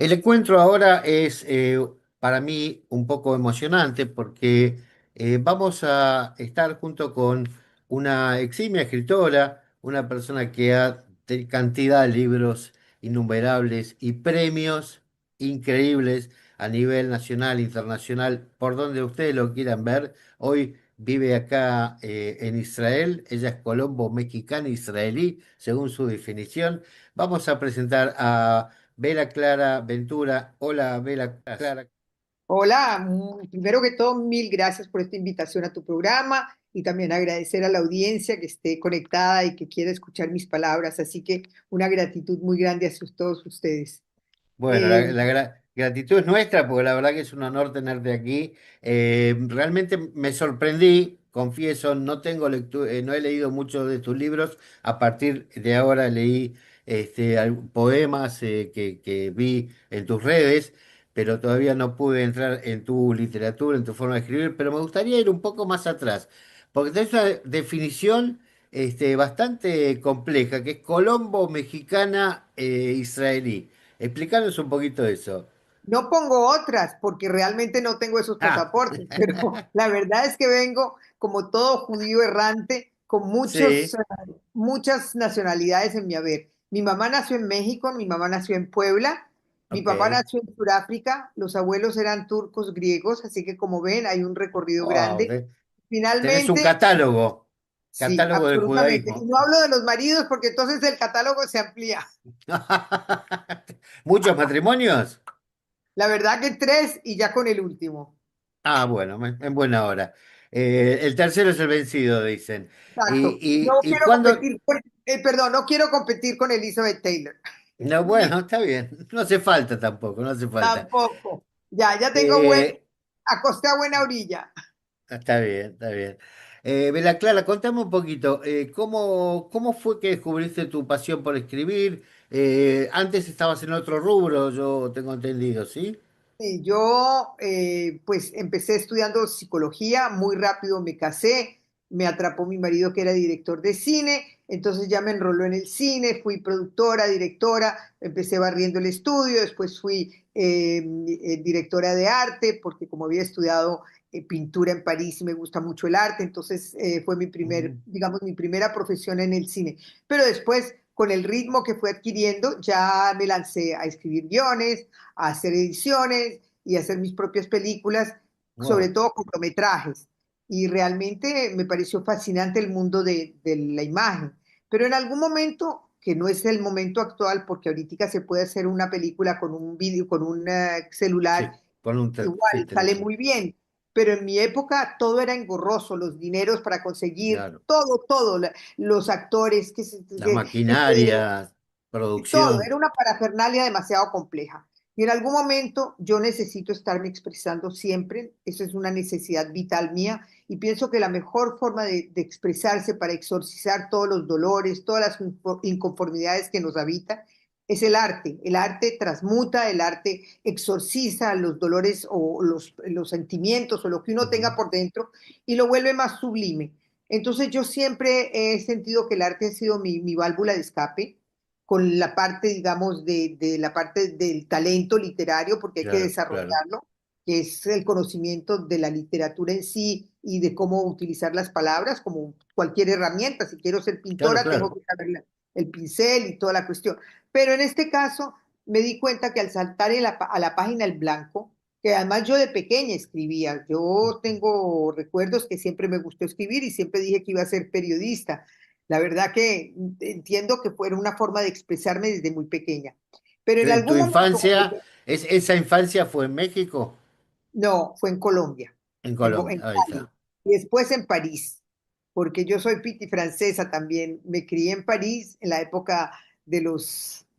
El encuentro ahora es para mí un poco emocionante porque vamos a estar junto con una eximia escritora, una persona que ha cantidad de libros innumerables y premios increíbles a nivel nacional, internacional, por donde ustedes lo quieran ver. Hoy vive acá en Israel, ella es colombo mexicana israelí, según su definición. Vamos a presentar a Vela Clara Ventura. Hola, Vela Clara. Hola, primero que todo, mil gracias por esta invitación a tu programa y también agradecer a la audiencia que esté conectada y que quiera escuchar mis palabras. Así que una gratitud muy grande a todos ustedes. Bueno, Eh, gratitud es nuestra porque la verdad que es un honor tenerte aquí. Realmente me sorprendí, confieso, no he leído muchos de tus libros. A partir de ahora leí poemas que vi en tus redes, pero todavía no pude entrar en tu literatura, en tu forma de escribir. Pero me gustaría ir un poco más atrás, porque tenés una definición bastante compleja, que es Colombo mexicana israelí. Explícanos un poquito eso. no pongo otras porque realmente no tengo esos Ah, pasaportes, pero la verdad es que vengo como todo judío errante con sí, muchas nacionalidades en mi haber. Mi mamá nació en México, mi mamá nació en Puebla, mi papá ok. nació en Sudáfrica, los abuelos eran turcos griegos, así que como ven hay un recorrido Wow, grande. tenés un Finalmente, catálogo, sí, catálogo del absolutamente. Y judaísmo. no hablo de los maridos porque entonces el catálogo se amplía. ¿Muchos matrimonios? La verdad que tres y ya con el último. Ah, bueno, en buena hora. El tercero es el vencido, dicen. Exacto. No Y quiero cuándo? competir perdón, no quiero competir con Elizabeth Taylor. No, Ni bueno, está bien. No hace falta tampoco, no hace falta. tampoco. Ya tengo Eh, acosté a buena orilla. Está bien, está bien. Bela Clara, contame un poquito, ¿cómo fue que descubriste tu pasión por escribir? Antes estabas en otro rubro, yo tengo entendido, ¿sí? Sí, yo pues empecé estudiando psicología, muy rápido me casé, me atrapó mi marido que era director de cine, entonces ya me enroló en el cine, fui productora, directora, empecé barriendo el estudio, después fui directora de arte, porque como había estudiado pintura en París y me gusta mucho el arte, entonces fue Ujú. digamos, mi primera profesión en el cine. Pero después, con el ritmo que fue adquiriendo, ya me lancé a escribir guiones, a hacer ediciones y a hacer mis propias películas, sobre Wow. todo cortometrajes. Y realmente me pareció fascinante el mundo de la imagen. Pero en algún momento, que no es el momento actual, porque ahorita se puede hacer una película con un video, con un celular, Sí, con un sí, igual sale teléfono. muy bien. Pero en mi época todo era engorroso, los dineros para conseguir Claro. todo, los actores, Las que se maquinarias, todo, producción. era una parafernalia demasiado compleja. Y en algún momento yo necesito estarme expresando siempre, eso es una necesidad vital mía, y pienso que la mejor forma de expresarse para exorcizar todos los dolores, todas las inconformidades que nos habitan, es el arte. El arte transmuta, el arte exorciza los dolores o los sentimientos o lo que uno tenga Ujú. por dentro y lo vuelve más sublime. Entonces yo siempre he sentido que el arte ha sido mi válvula de escape con la parte, digamos, de la parte del talento literario, porque hay que Claro, claro. desarrollarlo, que es el conocimiento de la literatura en sí y de cómo utilizar las palabras como cualquier herramienta. Si quiero ser Claro, pintora, tengo claro. que saber el pincel y toda la cuestión. Pero en este caso me di cuenta que al saltar a la página el blanco, que además yo de pequeña escribía, yo tengo recuerdos que siempre me gustó escribir y siempre dije que iba a ser periodista. La verdad que entiendo que fue una forma de expresarme desde muy pequeña. Pero en ¿Tu algún momento, infancia, esa infancia fue en México? no, fue en Colombia, En Colombia, En ahí Cali, está. y después en París, porque yo soy piti francesa también. Me crié en París en la época de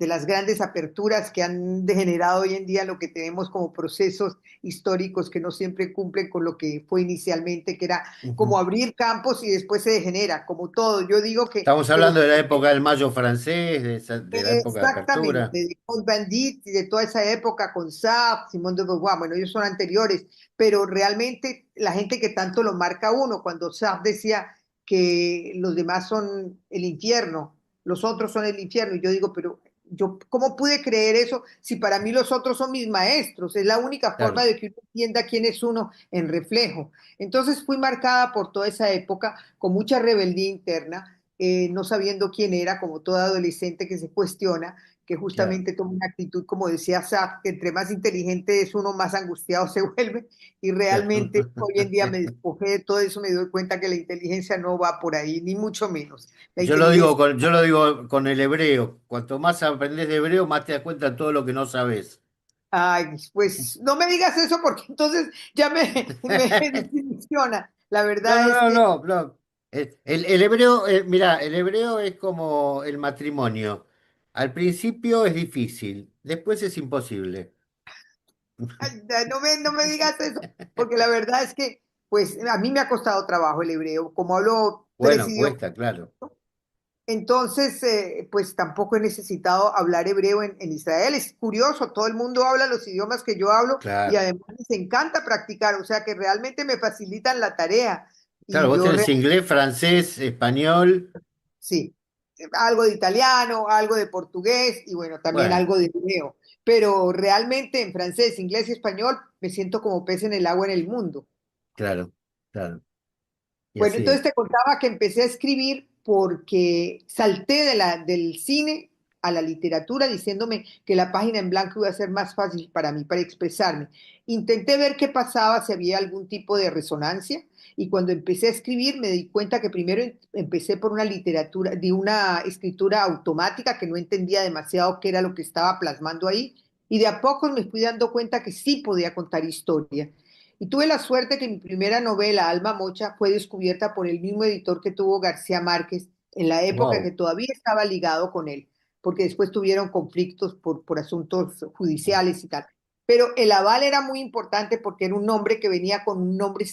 las grandes aperturas que han degenerado hoy en día lo que tenemos como procesos históricos que no siempre cumplen con lo que fue inicialmente, que era como Ujú. abrir campos y después se degenera, como todo. Yo digo Estamos que los hablando de la época del Mayo francés, de la época de exactamente, apertura. de Cohn-Bendit y de toda esa época con Sartre, Simone de Beauvoir, bueno, ellos son anteriores, pero realmente la gente que tanto lo marca a uno, cuando Sartre decía que los demás son el infierno, los otros son el infierno, y yo digo, pero yo, ¿cómo pude creer eso si para mí los otros son mis maestros? Es la única forma Claro. de que uno entienda quién es uno en reflejo. Entonces fui marcada por toda esa época con mucha rebeldía interna, no sabiendo quién era, como toda adolescente que se cuestiona, que Claro. justamente toma una actitud, como decía Sartre, que entre más inteligente es uno, más angustiado se vuelve. Y Claro. realmente hoy en día me despojé de todo eso, me doy cuenta que la inteligencia no va por ahí, ni mucho menos. La inteligencia, Yo lo digo con el hebreo. Cuanto más aprendes de hebreo, más te das cuenta de todo lo que no sabes. ay, pues no me digas eso porque entonces ya me desilusiona. La No, verdad no, es no, que, no, no. El hebreo, mira, el hebreo es como el matrimonio. Al principio es difícil, después es imposible. ay, no me digas eso, porque la verdad es que, pues a mí me ha costado trabajo el hebreo, como hablo tres Bueno, idiomas. cuesta, claro, Entonces, pues tampoco he necesitado hablar hebreo en Israel. Es curioso, todo el mundo habla los idiomas que yo hablo y claro. además les encanta practicar, o sea que realmente me facilitan la tarea. Claro, Y vos yo tenés inglés, francés, español. sí, algo de italiano, algo de portugués y bueno, también Bueno, algo de hebreo. Pero realmente en francés, inglés y español me siento como pez en el agua en el mundo. claro, claro. Y Bueno, así entonces es. te contaba que empecé a escribir porque salté del cine a la literatura diciéndome que la página en blanco iba a ser más fácil para mí, para expresarme. Intenté ver qué pasaba, si había algún tipo de resonancia, y cuando empecé a escribir me di cuenta que primero empecé por una literatura, de una escritura automática que no entendía demasiado qué era lo que estaba plasmando ahí, y de a poco me fui dando cuenta que sí podía contar historia. Y tuve la suerte que mi primera novela, Alma Mocha, fue descubierta por el mismo editor que tuvo García Márquez en la época que Wow. todavía estaba ligado con él, porque después tuvieron conflictos por asuntos judiciales y tal. Pero el aval era muy importante porque era un nombre que venía con un nombre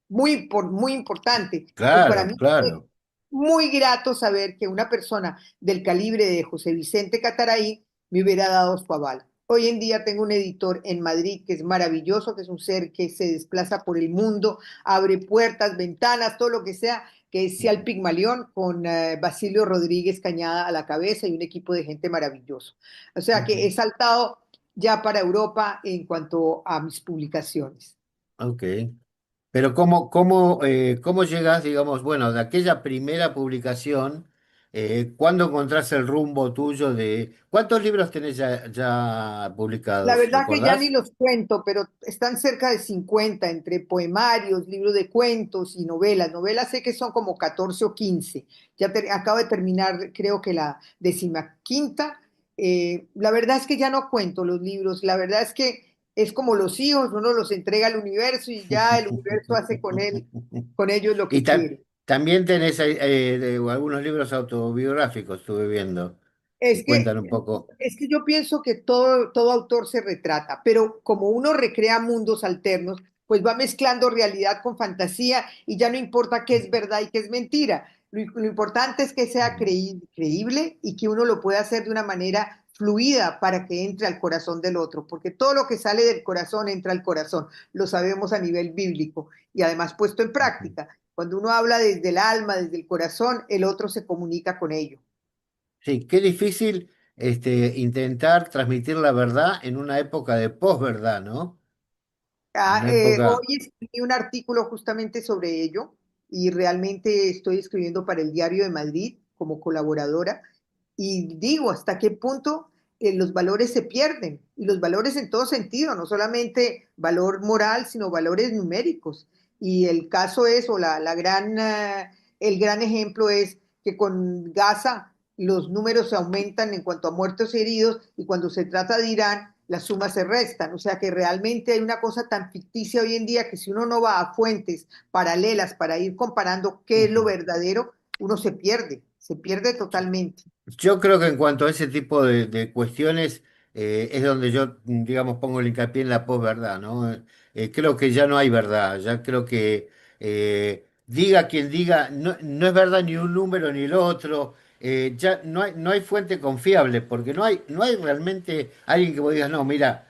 muy importante. Entonces, para Claro, mí fue claro. muy grato saber que una persona del calibre de José Vicente Cataraí me hubiera dado su aval. Hoy en día tengo un editor en Madrid que es maravilloso, que es un ser que se desplaza por el mundo, abre puertas, ventanas, todo lo que sea, que es Cial Pigmalión, con Basilio Rodríguez Cañada a la cabeza y un equipo de gente maravilloso. O sea que he Ujú. saltado ya para Europa en cuanto a mis publicaciones. Ok. Pero ¿cómo llegas, digamos, bueno, de aquella primera publicación, ¿cuándo encontrás el rumbo tuyo de... ¿Cuántos libros tenés ya La publicados? verdad que ya ni ¿Recordás? los cuento, pero están cerca de 50 entre poemarios, libros de cuentos y novelas. Novelas sé que son como 14 o 15. Acabo de terminar, creo que la decimaquinta. La verdad es que ya no cuento los libros. La verdad es que es como los hijos, uno los entrega al universo y ya el universo hace con ellos lo Y que quiere. también tenés algunos libros autobiográficos, estuve viendo, Es que que, cuentan un poco. es que yo pienso que todo autor se retrata, pero como uno recrea mundos alternos, pues va mezclando realidad con fantasía y ya no importa qué es verdad y qué es mentira. Lo importante es que sea creíble y que uno lo pueda hacer de una manera fluida para que entre al corazón del otro, porque todo lo que sale del corazón entra al corazón, lo sabemos a nivel bíblico y además puesto en práctica. Cuando uno habla desde el alma, desde el corazón, el otro se comunica con ello. Sí, qué difícil intentar transmitir la verdad en una época de posverdad, ¿no? Una época... Hoy escribí un artículo justamente sobre ello y realmente estoy escribiendo para el Diario de Madrid como colaboradora y digo hasta qué punto los valores se pierden y los valores en todo sentido, no solamente valor moral, sino valores numéricos. Y el caso es, o el gran ejemplo es que con Gaza los números se aumentan en cuanto a muertos y heridos y cuando se trata de Irán las sumas se restan. O sea que realmente hay una cosa tan ficticia hoy en día que si uno no va a fuentes paralelas para ir comparando qué es lo Ujú. verdadero, uno se pierde totalmente. Yo creo que en cuanto a ese tipo de cuestiones es donde yo, digamos, pongo el hincapié en la posverdad, ¿no? Creo que ya no hay verdad, ya creo que diga quien diga, no, no es verdad ni un número ni el otro, ya no hay fuente confiable, porque no hay realmente alguien que vos digas, no, mira,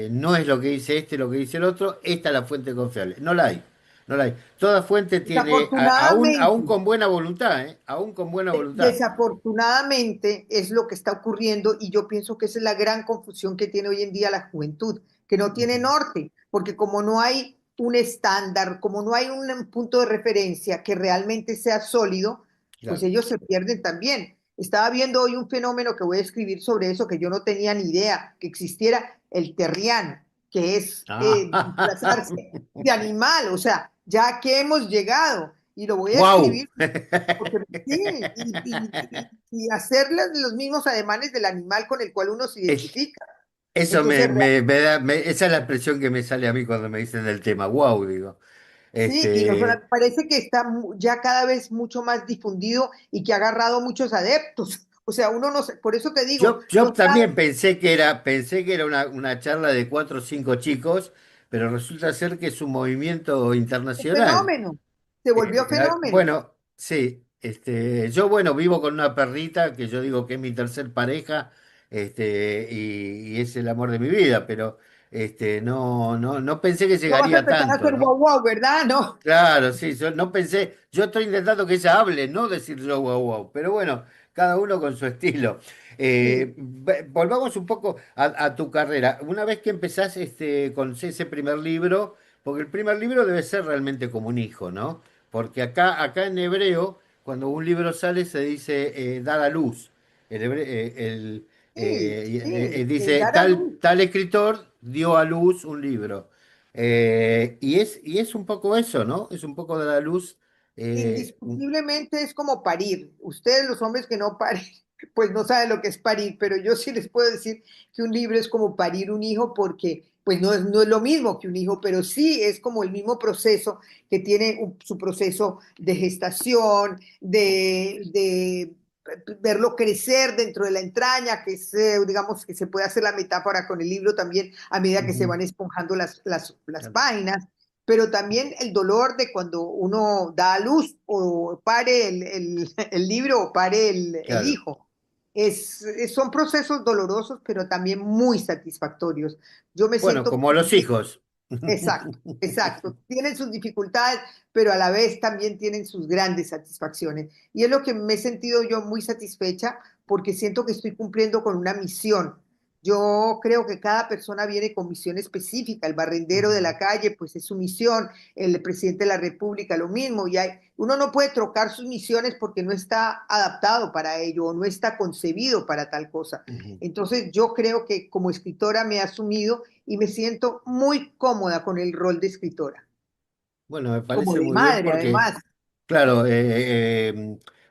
no es lo que dice este, lo que dice el otro, esta es la fuente confiable, no la hay. no la hay. Toda fuente tiene, aún Desafortunadamente, con buena voluntad, ¿eh? Aún con buena voluntad. desafortunadamente es lo que está ocurriendo y yo pienso que esa es la gran confusión que tiene hoy en día la juventud, que no tiene Ujú, norte, porque como no hay un estándar, como no hay un punto de referencia que realmente sea sólido, pues claro. ellos se pierden también. Estaba viendo hoy un fenómeno que voy a escribir sobre eso, que yo no tenía ni idea que existiera, el terrián, que es Ah, disfrazarse de animal, o sea, ya que hemos llegado, y lo voy a wow. escribir porque sí, y hacer los mismos ademanes del animal con el cual uno se identifica. Eso Entonces, esa es la expresión que me sale a mí cuando me dicen del tema. Wow, digo. sí, y o sea, Este, parece que está ya cada vez mucho más difundido y que ha agarrado muchos adeptos. O sea, uno no, por eso te digo, yo no también sabe pensé que era una charla de cuatro o cinco chicos, pero resulta ser que es un movimiento el internacional. fenómeno, se volvió fenómeno. Bueno, sí, yo bueno, vivo con una perrita que yo digo que es mi tercer pareja, y es el amor de mi vida, pero no pensé que No vas a llegaría empezar a tanto, hacer wow, ¿no? wow, ¿verdad? No. Claro, sí, yo no pensé, yo estoy intentando que ella hable, no decir yo wow wow, pero bueno, cada uno con su estilo. Sí, Volvamos un poco a tu carrera. Una vez que empezás con ese primer libro, porque el primer libro debe ser realmente como un hijo, ¿no? Porque acá en hebreo, cuando un libro sale, se dice dar a luz. sí, Dice, dar a luz. tal escritor dio a luz un libro. Y es un poco eso, ¿no? Es un poco de la luz. eh, un- Indiscutiblemente es como parir. Ustedes, los hombres que no paren, pues no saben lo que es parir, pero yo sí les puedo decir que un libro es como parir un hijo porque pues no es lo mismo que un hijo, pero sí es como el mismo proceso que tiene su proceso de gestación, de verlo crecer dentro de la entraña, que es, digamos, que se puede hacer la metáfora con el libro también a medida que se Ujú, van esponjando las claro, páginas, pero también el dolor de cuando uno da a luz o pare el libro o pare el claro. hijo. Son procesos dolorosos, pero también muy satisfactorios. Yo me Bueno, siento como los hijos. exacto, exacto. Tienen sus dificultades, pero a la vez también tienen sus grandes satisfacciones. Y es lo que me he sentido yo muy satisfecha porque siento que estoy cumpliendo con una misión. Yo creo que cada persona viene con misión específica. El barrendero de Ujú, la calle, pues es su misión. El presidente de la República, lo mismo. Uno no puede trocar sus misiones porque no está adaptado para ello o no está concebido para tal cosa. ujú. Entonces, yo creo que como escritora me he asumido y me siento muy cómoda con el rol de escritora, Bueno, me como parece de muy bien madre porque, además. claro,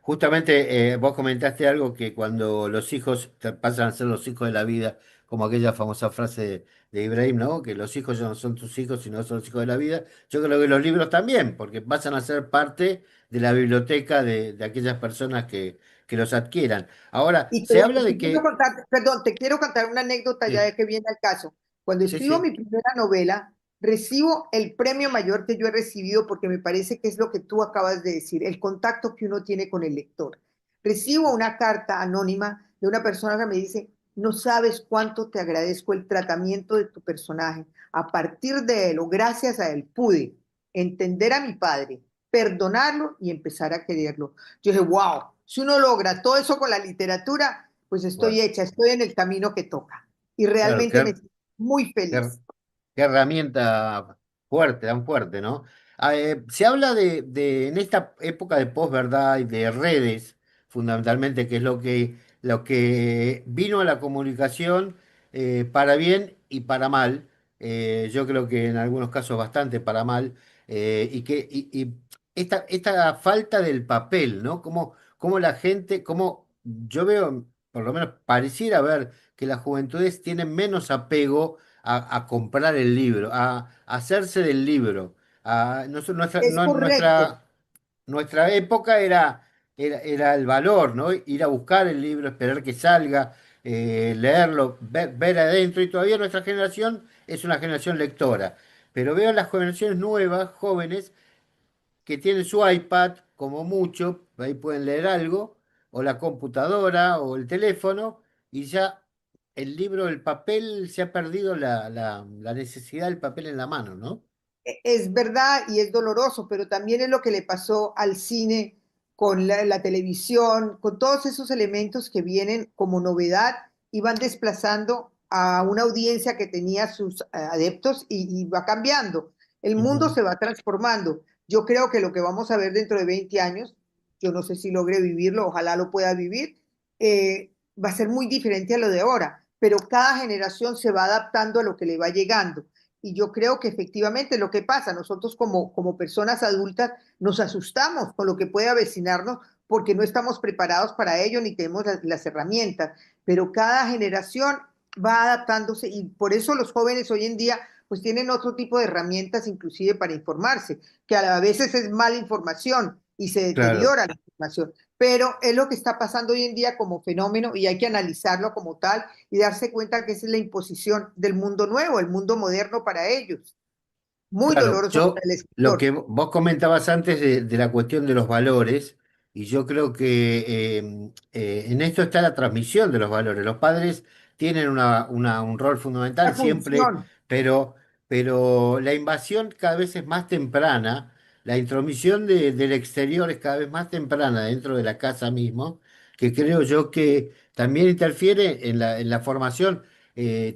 justamente vos comentaste algo que cuando los hijos pasan a ser los hijos de la vida, como aquella famosa frase de Ibrahim, ¿no? Que los hijos ya no son tus hijos, sino son los hijos de la vida. Yo creo que los libros también, porque pasan a ser parte de la biblioteca de aquellas personas que los adquieran. Ahora, Y te, se habla te de quiero que... contar, perdón, te quiero contar una anécdota ya Sí, de que viene al caso. Cuando sí, escribo mi sí. primera novela, recibo el premio mayor que yo he recibido porque me parece que es lo que tú acabas de decir, el contacto que uno tiene con el lector. Recibo una carta anónima de una persona que me dice, no sabes cuánto te agradezco el tratamiento de tu personaje. A partir de él o gracias a él pude entender a mi padre, perdonarlo y empezar a quererlo. Yo dije, wow, si uno logra todo eso con la literatura, pues estoy Bueno, hecha, estoy en el camino que toca. Y claro, realmente me siento muy qué, feliz. qué herramienta fuerte, tan fuerte, ¿no? Se habla en esta época de posverdad y de redes, fundamentalmente, que es lo que vino a la comunicación para bien y para mal. Yo creo que en algunos casos bastante para mal. Y esta falta del papel, ¿no? Como la gente, como yo veo, por lo menos pareciera ver que las juventudes tienen menos apego a comprar el libro, a hacerse del libro. Es correcto. Nuestra época era el valor, ¿no? Ir a buscar el libro, esperar que salga, leerlo, ver adentro. Y todavía nuestra generación es una generación lectora. Pero veo las generaciones nuevas, jóvenes, que tienen su iPad, como mucho, ahí pueden leer algo, o la computadora, o el teléfono, y ya el libro, el papel, se ha perdido la necesidad del papel en la mano, ¿no? Es verdad y es doloroso, pero también es lo que le pasó al cine con la televisión, con todos esos elementos que vienen como novedad y van desplazando a una audiencia que tenía sus adeptos y va cambiando. El mundo Ujú. se va transformando. Yo creo que lo que vamos a ver dentro de 20 años, yo no sé si logre vivirlo, ojalá lo pueda vivir, va a ser muy diferente a lo de ahora, pero cada generación se va adaptando a lo que le va llegando. Y yo creo que efectivamente lo que pasa, nosotros como personas adultas nos asustamos con lo que puede avecinarnos porque no estamos preparados para ello ni tenemos las herramientas, pero cada generación va adaptándose y por eso los jóvenes hoy en día pues tienen otro tipo de herramientas inclusive para informarse, que a veces es mala información y se Claro. deteriora la información, pero es lo que está pasando hoy en día como fenómeno y hay que analizarlo como tal y darse cuenta que esa es la imposición del mundo nuevo, el mundo moderno para ellos. Muy Claro, doloroso para yo el lo escritor. que vos comentabas antes de la cuestión de los valores, y yo creo que en esto está la transmisión de los valores. Los padres tienen un rol La fundamental siempre, función. pero, pero la invasión cada vez es más temprana, la intromisión del exterior es cada vez más temprana dentro de la casa mismo, que creo yo que también interfiere en la formación.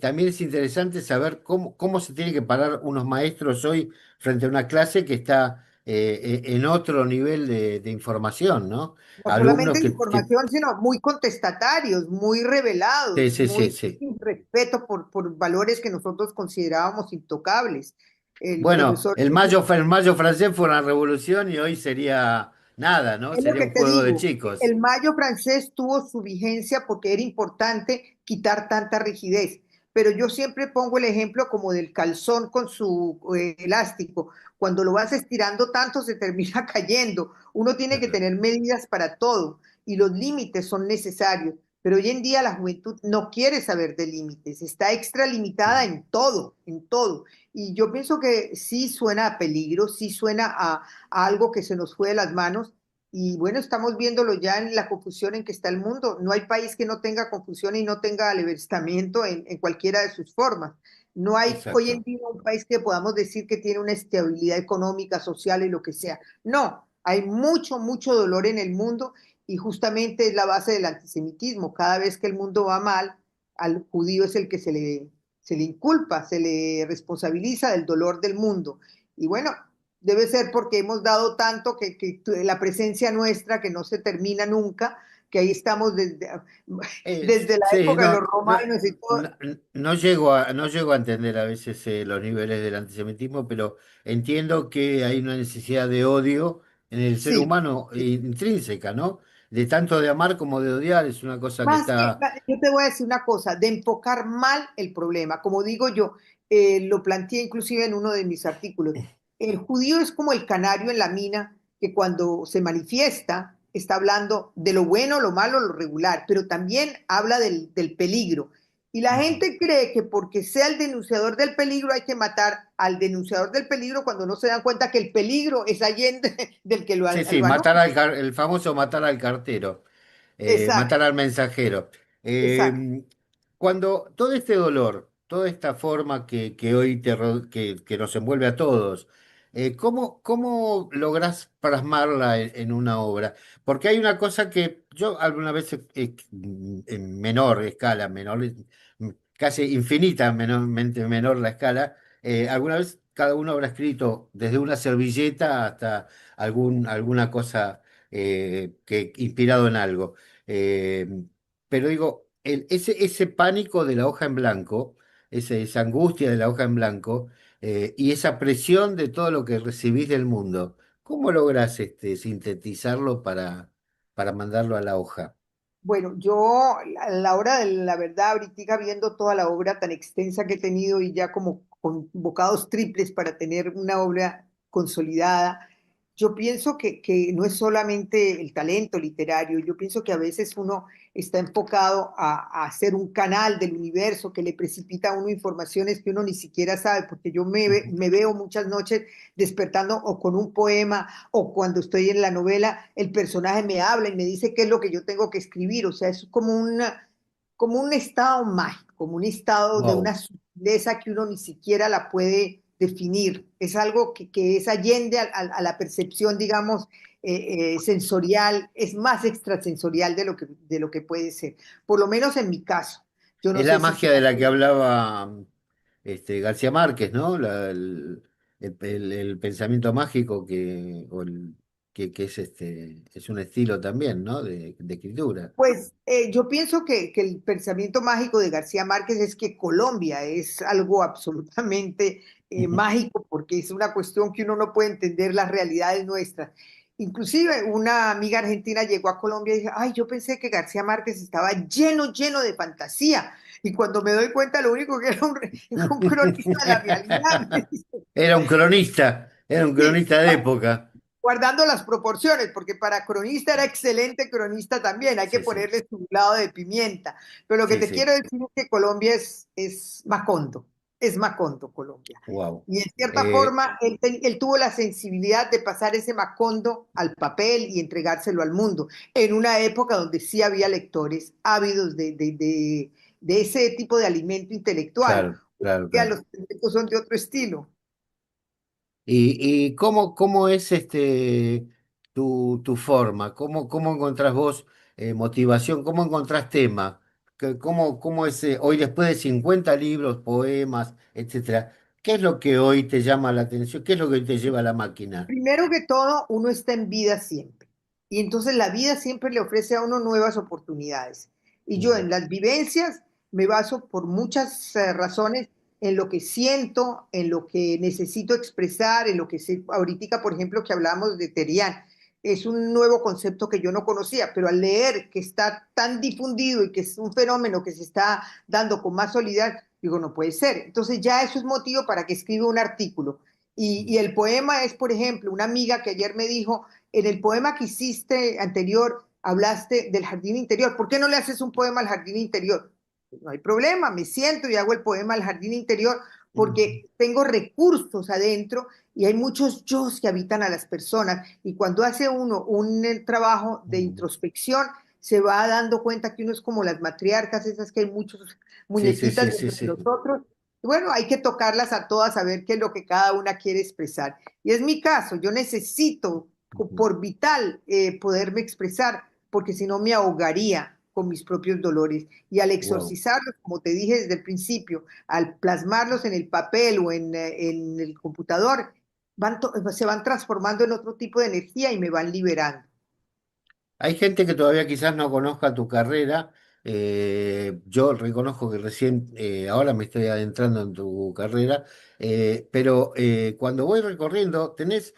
También es interesante saber cómo se tiene que parar unos maestros hoy frente a una clase que está en otro nivel de información, ¿no? No Alumnos solamente información, sino muy contestatarios, muy sí, revelados, sí, sí, muy sí. sin respeto por valores que nosotros considerábamos intocables. El Bueno, profesor, el mayo francés fue una revolución y hoy sería nada, ¿no? es lo Sería que un te juego de digo, chicos. el mayo francés tuvo su vigencia porque era importante quitar tanta rigidez, pero yo siempre pongo el ejemplo como del calzón con su elástico. Cuando lo vas estirando tanto se termina cayendo. Uno tiene que Claro. tener medidas para todo y los límites son necesarios. Pero hoy en día la juventud no quiere saber de límites, está extralimitada Mm. en todo, en todo. Y yo pienso que sí suena a peligro, sí suena a algo que se nos fue de las manos y bueno, estamos viéndolo ya en la confusión en que está el mundo. No hay país que no tenga confusión y no tenga alevestamiento en cualquiera de sus formas. No hay hoy en Exacto. día un país que podamos decir que tiene una estabilidad económica, social y lo que sea. No, hay mucho, mucho dolor en el mundo y justamente es la base del antisemitismo. Cada vez que el mundo va mal, al judío es el que se le inculpa, se le responsabiliza del dolor del mundo. Y bueno, debe ser porque hemos dado tanto que la presencia nuestra que no se termina nunca, que ahí estamos desde la Sí, época de los no, no, romanos y todo. no, no llego a entender a veces los niveles del antisemitismo, pero entiendo que hay una necesidad de odio en el ser Sí, humano intrínseca, ¿no? De tanto de amar como de odiar, es una cosa que más que, está... yo te voy a decir una cosa, de enfocar mal el problema. Como digo yo, lo planteé inclusive en uno de mis artículos. El judío es como el canario en la mina que cuando se manifiesta está hablando de lo bueno, lo malo, lo regular, pero también habla del peligro. Y la Ujú. gente cree que porque sea el denunciador del peligro hay que matar al denunciador del peligro cuando no se dan cuenta que el peligro es allende del que Sí, sí, lo matar anuncia. el famoso matar al cartero. Exacto, Matar al mensajero. exacto. Cuando todo este dolor, toda esta forma que hoy que nos envuelve a todos, cómo lográs plasmarla en una obra? Porque hay una cosa que yo alguna vez en menor escala, casi infinitamente menor la escala, alguna vez cada uno habrá escrito desde una servilleta hasta alguna cosa que inspirado en algo. Eh, pero digo, ese pánico de la hoja en blanco, esa angustia de la hoja en blanco y esa presión de todo lo que recibís del mundo, ¿cómo lográs sintetizarlo para mandarlo a la hoja? Bueno, yo a la hora de la verdad, ahorita viendo toda la obra tan extensa que he tenido y ya como con bocados triples para tener una obra consolidada, yo pienso que no es solamente el talento literario, yo pienso que a veces uno está enfocado a hacer un canal del universo que le precipita a uno informaciones que uno ni siquiera sabe, porque yo Ujú. me veo muchas noches despertando o con un poema o cuando estoy en la novela, el personaje me habla y me dice qué es lo que yo tengo que escribir. O sea, es como un estado mágico, como un estado de una Wow. sutileza que uno ni siquiera la puede. definir, es algo que es allende a la percepción, digamos, sensorial, es más extrasensorial de lo que puede ser, por lo menos en mi caso. Yo no Es la sé si magia sea de la que hablaba García Márquez, ¿no? El pensamiento mágico que es un estilo también, ¿no? De escritura. pues yo pienso que el pensamiento mágico de García Márquez es que Colombia es algo absolutamente mágico porque es una cuestión que uno no puede entender las realidades nuestras. Inclusive una amiga argentina llegó a Colombia y dijo, ay, yo pensé que García Márquez estaba lleno, lleno de fantasía. Y cuando me doy cuenta, lo único que era un cronista de la realidad. Me dice, Era un sí, cronista de época. guardando las proporciones, porque para cronista era excelente cronista también, hay que Sí, sí, ponerle su lado de pimienta. Pero lo que sí, te sí. quiero decir es que Colombia es Macondo Colombia. Wow. Y en cierta forma, él tuvo la sensibilidad de pasar ese Macondo al papel y entregárselo al mundo, en una época donde sí había lectores ávidos de ese tipo de alimento intelectual, Claro, claro, que a claro. los periódicos son de otro estilo. ¿Y cómo es tu forma? ¿Cómo encontrás vos motivación? ¿Cómo encontrás tema? ¿Cómo es hoy después de 50 libros, poemas, etcétera? ¿Qué es lo que hoy te llama la atención? ¿Qué es lo que te lleva a la máquina? Primero que todo, uno está en vida siempre. Y entonces la vida siempre le ofrece a uno nuevas oportunidades. Y yo Ujú. en las vivencias me baso por muchas razones en lo que siento, en lo que necesito expresar, en lo que sé. Ahorita, por ejemplo, que hablamos de Terian, es un nuevo concepto que yo no conocía, pero al leer que está tan difundido y que es un fenómeno que se está dando con más solidez, digo, no puede ser. Entonces ya eso es motivo para que escriba un artículo y el poema es, por ejemplo, una amiga que ayer me dijo, en el poema que hiciste anterior, hablaste del jardín interior. ¿Por qué no le haces un poema al jardín interior? No hay problema, me siento y hago el poema al jardín interior Ujú. porque tengo recursos adentro y hay muchos yo que habitan a las personas. Y cuando hace uno un trabajo de Ujú. introspección, se va dando cuenta que uno es como las matriarcas, esas que hay muchos Sí, sí, muñequitas sí, sí, dentro de sí. nosotros, bueno, hay que tocarlas a todas a ver qué es lo que cada una quiere expresar. Y es mi caso, yo necesito Ujú. por vital poderme expresar, porque si no me ahogaría con mis propios dolores. Y al Wow. exorcizarlos, como te dije desde el principio, al plasmarlos en el papel o en el computador, se van transformando en otro tipo de energía y me van liberando. Hay gente que todavía quizás no conozca tu carrera. Yo reconozco que recién, ahora me estoy adentrando en tu carrera, pero cuando voy recorriendo, tenés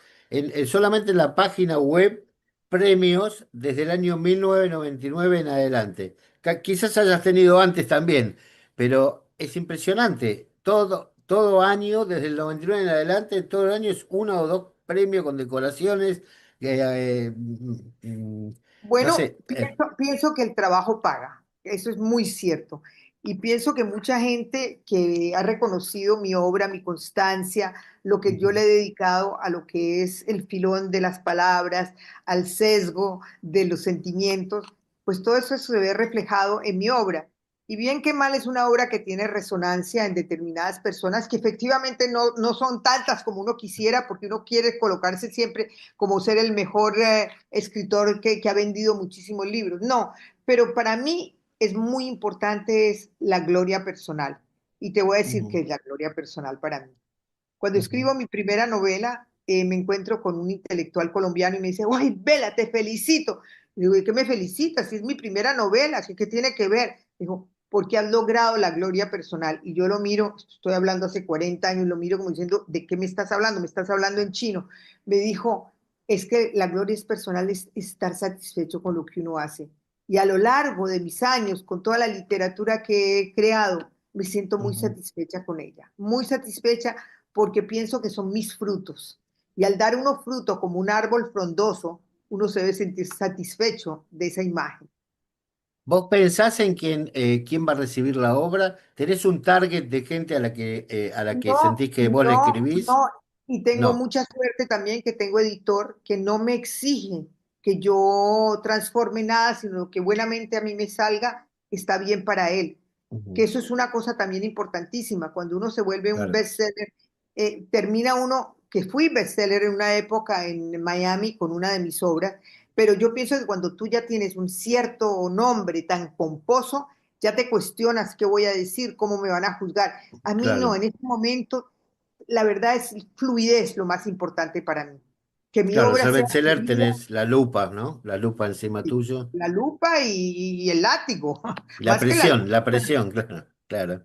solamente en la página web premios desde el año 1999 en adelante. Quizás hayas tenido antes también, pero es impresionante. Todo año, desde el 99 en adelante, todo el año es uno o dos premios con decoraciones. No Bueno, sé, pienso que el trabajo paga, eso es muy cierto. Y pienso que mucha gente que ha reconocido mi obra, mi constancia, lo que yo ujú, le he dedicado a lo que es el filón de las palabras, al sesgo de los sentimientos, pues todo eso se ve reflejado en mi obra. Y bien que mal es una obra que tiene resonancia en determinadas personas, que efectivamente no son tantas como uno quisiera, porque uno quiere colocarse siempre como ser el mejor escritor que ha vendido muchísimos libros. No, pero para mí es muy importante es la gloria personal. Y te voy a decir ujú, qué es la gloria personal para mí. Cuando ujú. escribo mi primera novela, me encuentro con un intelectual colombiano y me dice, ¡ay, Vela, te felicito! Y digo, ¿y qué me felicitas? Si es mi primera novela, ¿qué tiene que ver? Dijo, porque has logrado la gloria personal. Y yo lo miro, estoy hablando hace 40 años, lo miro como diciendo, ¿de qué me estás hablando? Me estás hablando en chino. Me dijo, es que la gloria es personal, es estar satisfecho con lo que uno hace. Y a lo largo de mis años, con toda la literatura que he creado, me siento muy Ujú. satisfecha con ella, muy satisfecha porque pienso que son mis frutos. Y al dar uno fruto como un árbol frondoso, uno se debe sentir satisfecho de esa imagen. ¿Vos pensás en quién va a recibir la obra? ¿Tenés un target de gente a la que No, sentís que vos le escribís? no. Y tengo No. mucha suerte también que tengo editor que no me exige que yo transforme nada, sino que buenamente a mí me salga, está bien para él. Que Ujú. eso es una cosa también importantísima. Cuando uno se vuelve un Claro. bestseller, termina uno, que fui bestseller en una época en Miami con una de mis obras, pero yo pienso que cuando tú ya tienes un cierto nombre tan pomposo, ya te cuestionas qué voy a decir, cómo me van a juzgar. A mí no, Claro, en este momento la verdad es fluidez lo más importante para mí. Que mi claro, obra ser sea bestseller querida, tenés la lupa, ¿no? La lupa encima sí, tuyo. la lupa y el látigo, más que la La lupa. presión, claro, claro.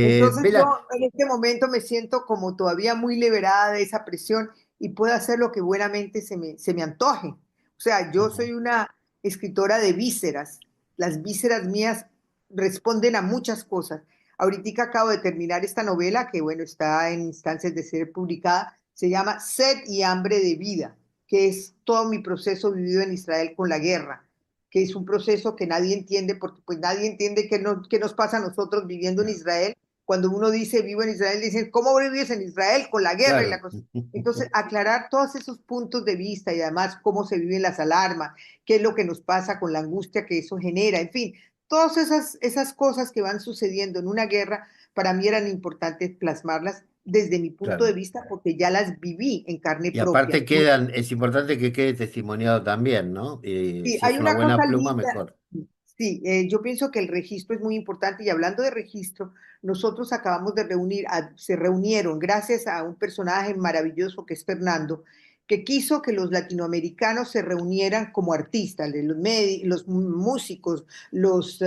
Entonces yo Vela, en este momento me siento como todavía muy liberada de esa presión y puedo hacer lo que buenamente se me antoje. O sea, yo ujú, soy una escritora de vísceras. Las vísceras mías responden a muchas cosas. Ahorita acabo de terminar esta novela que, bueno, está en instancias de ser publicada. Se llama Sed y hambre de vida, que es todo mi proceso vivido en Israel con la guerra, que es un proceso que nadie entiende porque pues nadie entiende qué nos pasa a nosotros viviendo en Israel. Cuando uno dice vivo en Israel, dicen, ¿cómo vives en Israel con la guerra y la claro. cosa? Entonces, aclarar todos esos puntos de vista y además cómo se viven las alarmas, qué es lo que nos pasa con la angustia que eso genera, en fin, todas esas cosas que van sucediendo en una guerra, para mí eran importantes plasmarlas desde mi punto de Claro. vista porque ya las viví en carne Y propia. aparte quedan, es importante que quede testimoniado también, ¿no? Y Sí, si hay es una una buena cosa pluma, linda. mejor. Sí, yo pienso que el registro es muy importante y hablando de registro, nosotros acabamos de reunir, se reunieron gracias a un personaje maravilloso que es Fernando, que quiso que los latinoamericanos se reunieran como artistas, los músicos, los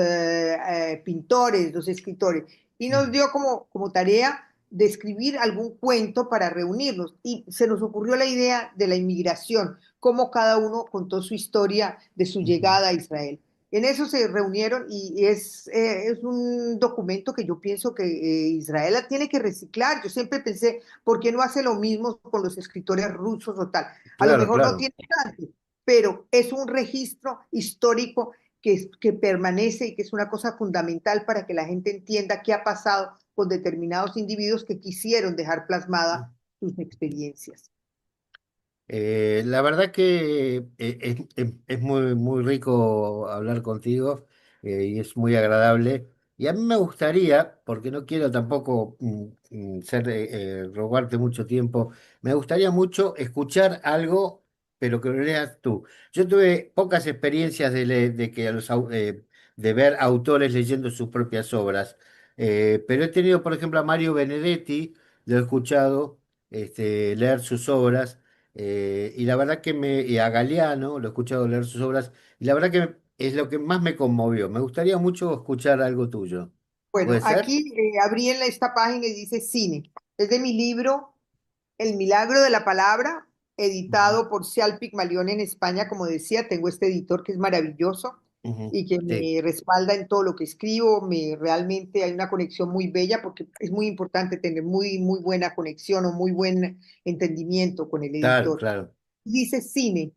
pintores, los escritores, y nos Ujú, dio como tarea de escribir algún cuento para reunirnos. Y se nos ocurrió la idea de la inmigración, cómo cada uno contó su historia de su ujú. llegada a Israel. En eso se reunieron y es un documento que yo pienso que Israel la tiene que reciclar. Yo siempre pensé, ¿por qué no hace lo mismo con los escritores rusos o tal? A lo Claro, mejor no claro. tiene tanto, pero es un registro histórico que permanece y que es una cosa fundamental para que la gente entienda qué ha pasado con determinados individuos que quisieron dejar plasmada sus experiencias. La verdad que es muy, muy rico hablar contigo y es muy agradable. Y a mí me gustaría, porque no quiero tampoco robarte mucho tiempo, me gustaría mucho escuchar algo, pero que lo leas tú. Yo tuve pocas experiencias de que de ver autores leyendo sus propias obras, pero he tenido, por ejemplo, a Mario Benedetti, lo he escuchado leer sus obras. Y la verdad y a Galeano, lo he escuchado leer sus obras, y la verdad que es lo que más me conmovió. Me gustaría mucho escuchar algo tuyo. Bueno, ¿Puede ser? aquí abrí en esta página y dice cine. Es de mi libro El milagro de la palabra, Ujú, editado por Cial Pigmalión en España. Como decía, tengo este editor que es maravilloso ujú. y que Sí, me respalda en todo lo que escribo. Realmente hay una conexión muy bella porque es muy importante tener muy buena conexión o muy buen entendimiento con el claro, editor. claro. Dice cine,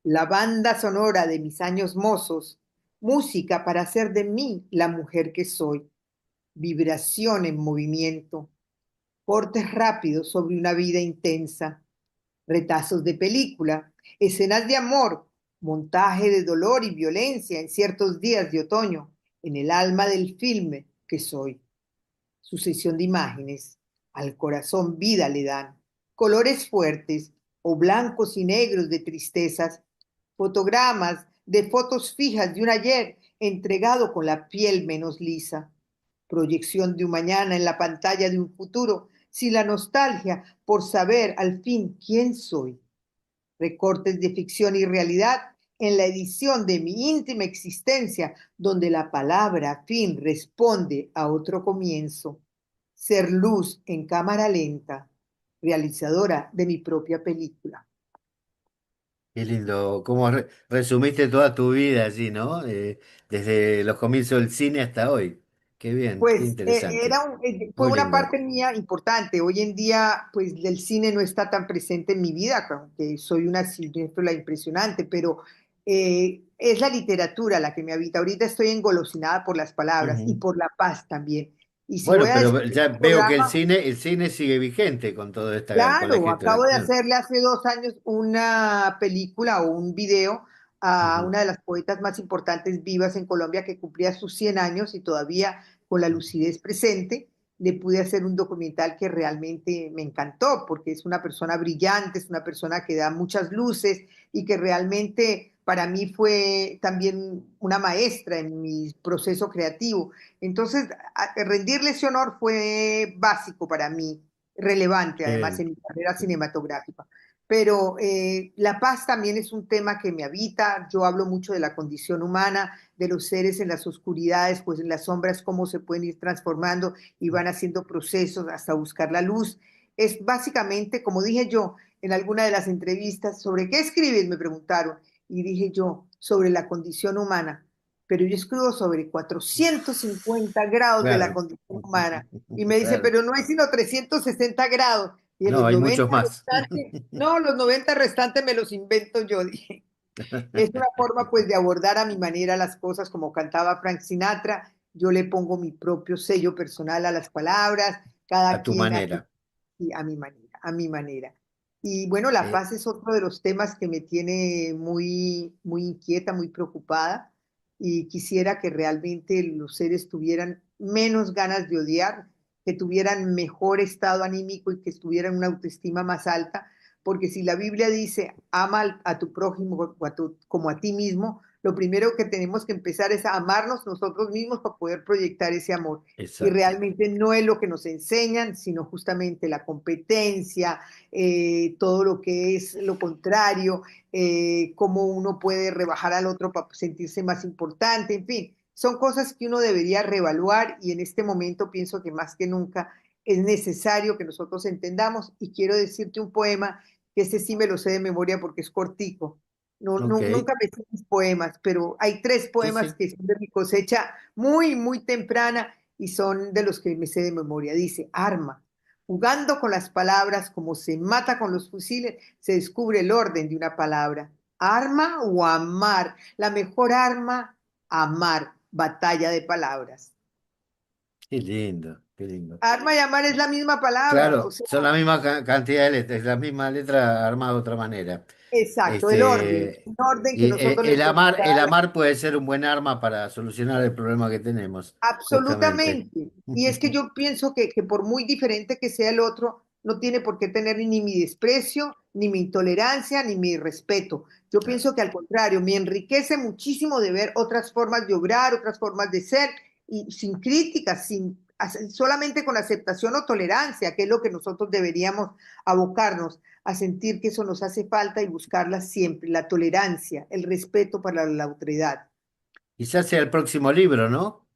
la banda sonora de mis años mozos, música para hacer de mí la mujer que soy, vibración en movimiento, cortes rápidos sobre una vida intensa, retazos de película, escenas de amor, montaje de dolor y violencia en ciertos días de otoño, en el alma del filme que soy. Sucesión de imágenes, al corazón vida le dan, colores fuertes o blancos y negros de tristezas, fotogramas de fotos fijas de un ayer entregado con la piel menos lisa, proyección de un mañana en la pantalla de un futuro, sin la nostalgia por saber al fin quién soy, recortes de ficción y realidad en la edición de mi íntima existencia, donde la palabra fin responde a otro comienzo. Ser luz en cámara lenta, realizadora de mi propia película. Qué lindo. Cómo resumiste toda tu vida allí, ¿no? Desde los comienzos del cine hasta hoy. Qué bien, qué Pues interesante. fue Muy una lindo. parte mía importante. Hoy en día, pues el cine no está tan presente en mi vida, aunque soy una cinéfila impresionante, pero es la literatura la que me habita. Ahorita estoy engolosinada por las palabras y Ujú. por la paz también. Y si voy Bueno, a pero despedir ya el veo que programa, el cine sigue vigente con toda con la claro, escritura. acabo de hacerle hace 2 años una película o un video a Ujú. una de las poetas más importantes vivas en Colombia que cumplía sus 100 años y todavía con la lucidez presente. le pude hacer un documental que realmente me encantó, porque es una persona brillante, es una persona que da muchas luces y que realmente para mí fue también una maestra en mi proceso creativo. Entonces, rendirle ese honor fue básico para mí, relevante además Qué- en mi carrera qué- cinematográfica. Pero la paz también es un tema que me habita. Yo hablo mucho de la condición humana, de los seres en las oscuridades, pues en las sombras, cómo se pueden ir transformando y van haciendo procesos hasta buscar la luz. Es básicamente, como dije yo en alguna de las entrevistas, ¿sobre qué escribes? Me preguntaron. Y dije yo, sobre la condición humana. Pero yo escribo sobre 450 grados de la Claro, condición humana. Y me dice, claro. pero no hay sino 360 grados. Y en No, los hay muchos 90 más. restantes, no, los 90 restantes me los invento yo, dije. Es una forma pues de abordar a mi manera las cosas como cantaba Frank Sinatra. Yo le pongo mi propio sello personal a las palabras, A cada tu quien hace manera. sí, a mi manera, a mi manera. Y bueno, la Eh, paz es otro de los temas que me tiene muy, muy inquieta, muy preocupada y quisiera que realmente los seres tuvieran menos ganas de odiar, que tuvieran mejor estado anímico y que tuvieran una autoestima más alta, porque si la Biblia dice ama a tu prójimo como a ti mismo, lo primero que tenemos que empezar es a amarnos nosotros mismos para poder proyectar ese amor. Y exacto. realmente no es lo que nos enseñan, sino justamente la competencia, todo lo que es lo contrario, cómo uno puede rebajar al otro para sentirse más importante, en fin, son cosas que uno debería reevaluar y en este momento pienso que más que nunca es necesario que nosotros entendamos y quiero decirte un poema que ese sí me lo sé de memoria porque es cortico. No, Ok. nunca me sé mis poemas, pero hay tres Sí, poemas sí. que son de mi cosecha muy, muy temprana y son de los que me sé de memoria. Dice, arma, jugando con las palabras como se mata con los fusiles, se descubre el orden de una palabra. Arma o amar, la mejor arma, amar, batalla de palabras. Qué lindo, qué lindo. Arma y amar es la misma palabra, o Claro, sea, son la misma cantidad de letras, la misma letra armada de otra manera. exacto, Este, el orden que y nosotros le el podemos amar, dar el a la amar puede ser un buen arma para solucionar el problema que tenemos, justamente. absolutamente. Y es que yo pienso que por muy diferente que sea el otro, no tiene por qué tener ni mi desprecio, ni mi intolerancia, ni mi respeto. Yo Claro. pienso que al contrario, me enriquece muchísimo de ver otras formas de obrar, otras formas de ser, y sin críticas, solamente con aceptación o tolerancia, que es lo que nosotros deberíamos abocarnos a sentir que eso nos hace falta y buscarla siempre, la tolerancia, el respeto para la autoridad. Quizás sea el próximo libro, ¿no?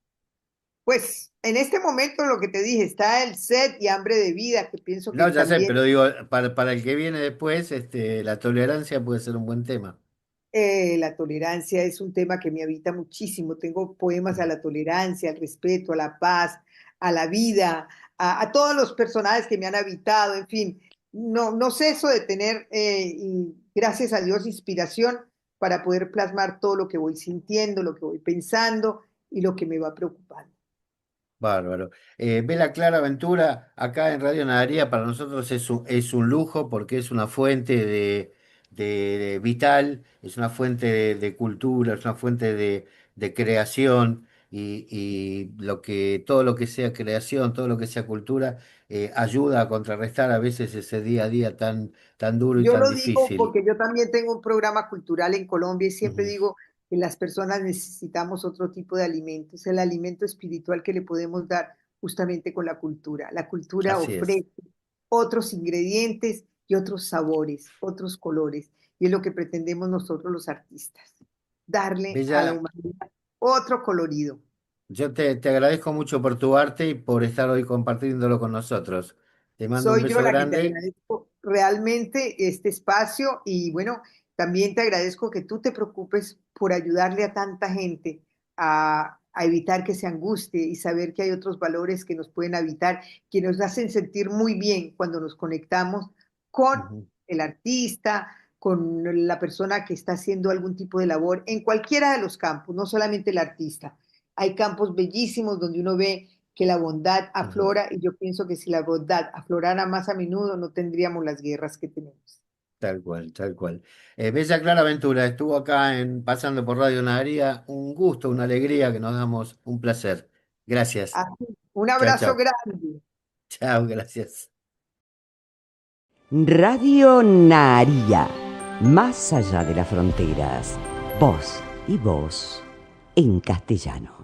Pues en este momento lo que te dije, está el sed y hambre de vida, que pienso que No, ya sé, también pero digo, para el que viene después, la tolerancia puede ser un buen tema. la tolerancia es un tema que me habita muchísimo. Tengo poemas a la tolerancia, al respeto, a la paz, a la vida, a todos los personajes que me han habitado, en fin, no ceso de tener, gracias a Dios, inspiración para poder plasmar todo lo que voy sintiendo, lo que voy pensando y lo que me va preocupando. Bárbaro. Vela Clara Ventura, acá en Radio Nadaría, para nosotros es un lujo porque es una fuente de vital, es una fuente de cultura, es una fuente de creación y todo lo que sea creación, todo lo que sea cultura, ayuda a contrarrestar a veces ese día a día tan duro y Yo tan lo digo difícil. porque yo también tengo un programa cultural en Colombia y siempre Ujú, digo que las personas necesitamos otro tipo de alimentos, el alimento espiritual que le podemos dar justamente con la cultura. La cultura así es. ofrece otros ingredientes y otros sabores, otros colores, y es lo que pretendemos nosotros los artistas, darle a la Bella, humanidad otro colorido. yo te agradezco mucho por tu arte y por estar hoy compartiéndolo con nosotros. Te mando un Soy yo beso la que te grande. agradezco realmente este espacio y bueno, también te agradezco que tú te preocupes por ayudarle a tanta gente a evitar que se angustie y saber que hay otros valores que nos pueden habitar, que nos hacen sentir muy bien cuando nos conectamos con Ujú. el artista, con la persona que está haciendo algún tipo de labor en cualquiera de los campos, no solamente el artista. Hay campos bellísimos donde uno ve que la bondad Ujú. aflora y yo pienso que si la bondad aflorara más a menudo no tendríamos las guerras que tenemos. Tal cual, tal cual. Bella Clara Ventura estuvo acá pasando por Radio Nadaría. Un gusto, una alegría que nos damos, un placer. Gracias. Así, Un Chao, abrazo chao. grande. Chao, gracias. Radio Naría, más allá de las fronteras, voz y voz en castellano.